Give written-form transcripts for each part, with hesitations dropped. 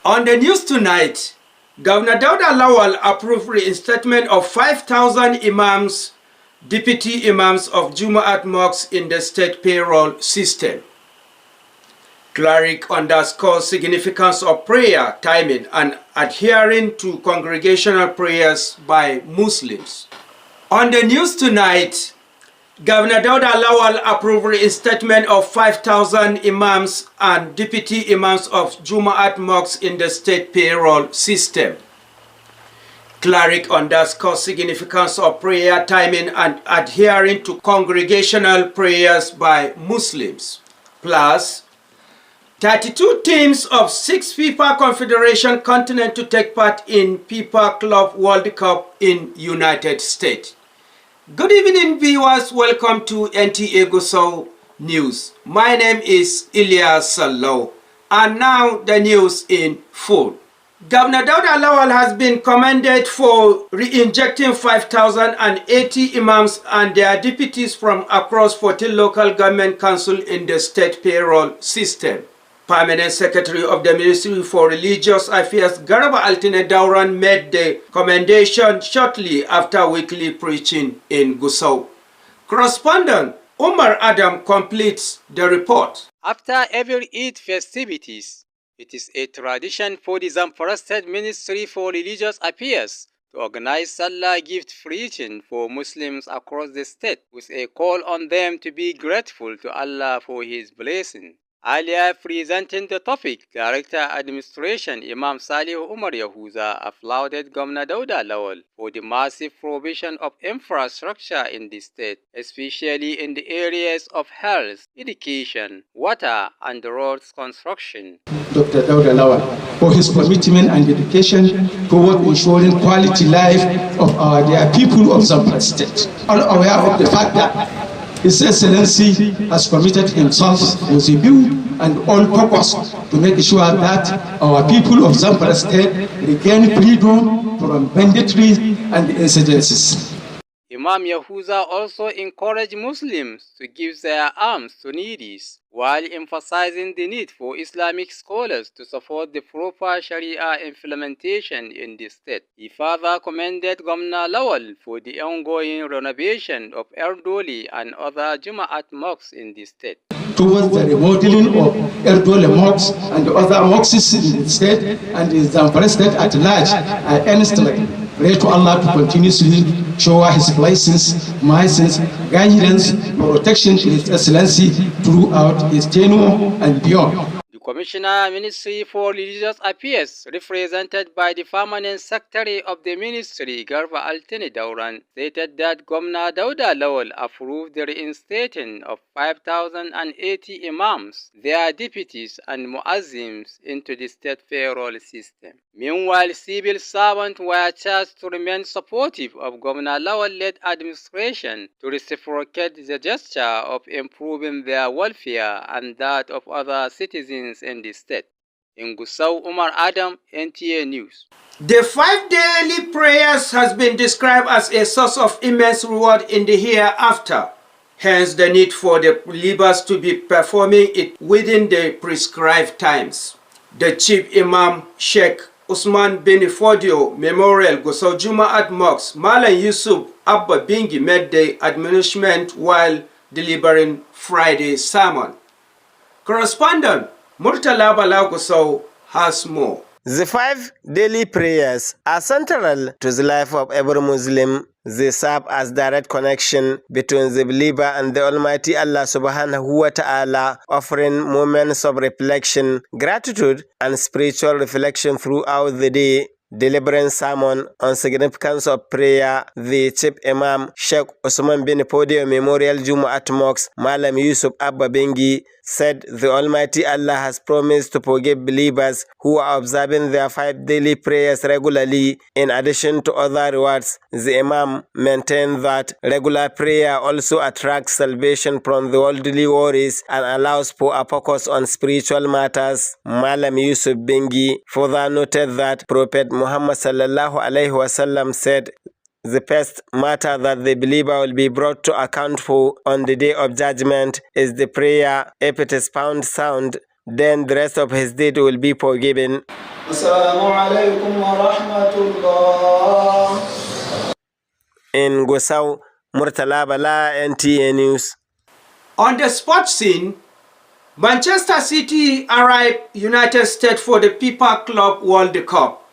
On the news tonight, Governor Dauda Lawal approved reinstatement of 5,000 imams, deputy imams of Jumu'at mosques in the state payroll system. Cleric underscores significance of prayer timing and adhering to congregational prayers by Muslims. On the news tonight, Governor Dauda Lawal approved reinstatement of 5,000 imams and deputy imams of Jumu'at mosques in the state payroll system. Cleric underscores significance of prayer timing and adhering to congregational prayers by Muslims. Plus, 32 teams of 6 FIFA Confederation continent to take part in FIFA Club World Cup in United States. Good evening, viewers. Welcome to NTA Gusau News. My name is Ilyas Sallow, and now the news in full. Governor Dauda Lawal has been commended for re-injecting 5,080 imams and their deputies from across 14 local government councils in the state payroll system. Permanent Secretary of the Ministry for Religious Affairs Garba Altine Dauran made the commendation shortly after weekly preaching in Gusau. Correspondent Umar Adam completes the report. After every Eid festivities, it is a tradition for the Zamfara State Ministry for Religious Affairs to organize Salah gift preaching for Muslims across the state with a call on them to be grateful to Allah for His blessing. Earlier presenting the topic, Director Administration Imam Salih Umar Yahuza applauded Governor Dauda Lawal for the massive provision of infrastructure in the state, especially in the areas of health, education, water, and roads construction. Dr. Dauda Lawal for his commitment and dedication toward ensuring quality life of our dear people of Zamfara State. All aware of the fact that His Excellency has committed himself with a view and all purpose to make sure that our people of Zamfara State regain freedom from banditry and insurgencies. Imam Yahuza also encouraged Muslims to give their alms to needies, while emphasizing the need for Islamic scholars to support the proper Sharia implementation in the state. He further commended Governor Lawal for the ongoing renovation of Erdoli and other Jumu'at mosques in the state. Towards the remodeling of Erdoli mosques and other mosques in the state and the Zamfara State at large, I earnestly pray to Allah to continuously shower His blessings, mercies, guidance, protection to His Excellency throughout his tenure and beyond. The Commissioner Ministry for Religious Affairs, represented by the Permanent Secretary of the Ministry, Garba Altine Dauran, stated that Governor Dauda Lawal approved the reinstating of 5,080 imams, their deputies and muazzims into the state payroll system. Meanwhile, civil servants were charged to remain supportive of Governor Lawal-led administration to reciprocate the gesture of improving their welfare and that of other citizens in the state. In Gusau, Umar Adam, NTA News. The 5 daily prayers has been described as a source of immense reward in the hereafter. Hence the need for the believers to be performing it within the prescribed times. The Chief Imam Sheikh Usman bin Fodio Memorial Gusau Jumu'at Mosque, Malam Yusuf Abba Bingi made the admonishment while delivering Friday's sermon. Correspondent Murtala Bala Gusau has more. The 5 daily prayers are central to the life of every Muslim. They serve as direct connection between the believer and the Almighty Allah subhanahu wa ta'ala, offering moments of reflection, gratitude, and spiritual reflection throughout the day. Delivering sermon on significance of prayer, the Chief Imam Sheikh Usman bin Fodio Memorial Jumu'at Mosque, Malam Yusuf Abba Bengi, said the Almighty Allah has promised to forgive believers who are observing their 5 daily prayers regularly, in addition to other rewards. The Imam maintained that regular prayer also attracts salvation from the worldly worries and allows for a focus on spiritual matters. Malam Yusuf Bengi further noted that Prophet Muhammad sallallahu alaihi wasallam said, "The first matter that the believer will be brought to account for on the day of judgment is the prayer. If it is found sound, then the rest of his deed will be forgiven. In Gusau, Murtala Bala, NTA News. On the sports scene, Manchester City arrived United States for the FIFA Club World Cup.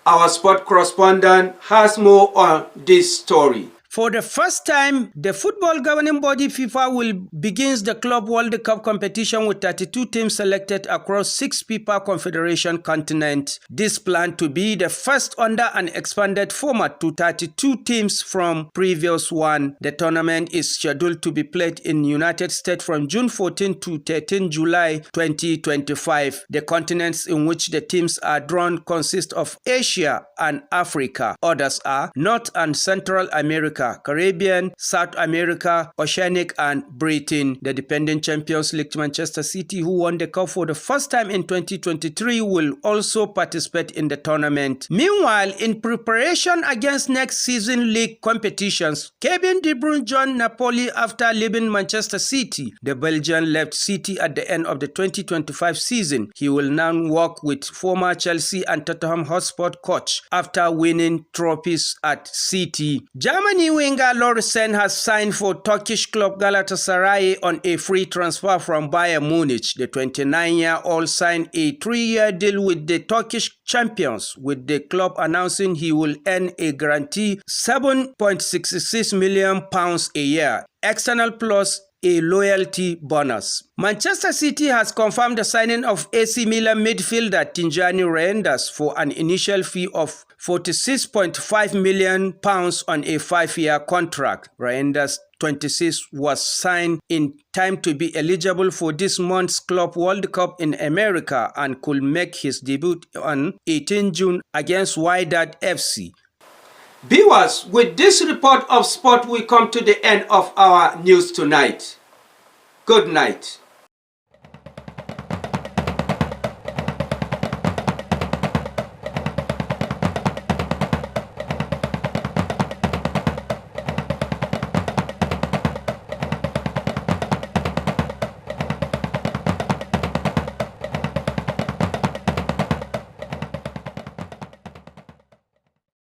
Our sport correspondent has more on this story. For the first time, the football governing body FIFA will begin the Club World Cup competition with 32 teams selected across 6 FIFA Confederation continents. This planned to be the first under an expanded format to 32 teams from previous one. The tournament is scheduled to be played in United States from June 14 to 13 July 2025. The continents in which the teams are drawn consist of Asia and Africa. Others are North and Central America, Caribbean, South America, Oceanic, and Britain. The defending Champions League Manchester City, who won the cup for the first time in 2023, will also participate in the tournament. Meanwhile, in preparation against next season league competitions, Kevin De Bruyne joined Napoli after leaving Manchester City. The Belgian left City at the end of the 2025 season. He will now work with former Chelsea and Tottenham Hotspur coach after winning trophies at City. Germany winger Lorsen has signed for Turkish club Galatasaray on a free transfer from Bayern Munich. The 29-year-old signed a 3-year deal with the Turkish champions, with the club announcing he will earn a guarantee £7.66 million a year, external plus a loyalty bonus. Manchester City has confirmed the signing of AC Milan midfielder Tijjani Reinders for an initial fee of £46.5 million on a 5-year contract. Reinders, 26, was signed in time to be eligible for this month's Club World Cup in America and could make his debut on 18 June against Wydad FC. Viewers, with this report of sport, we come to the end of our news tonight. Good night.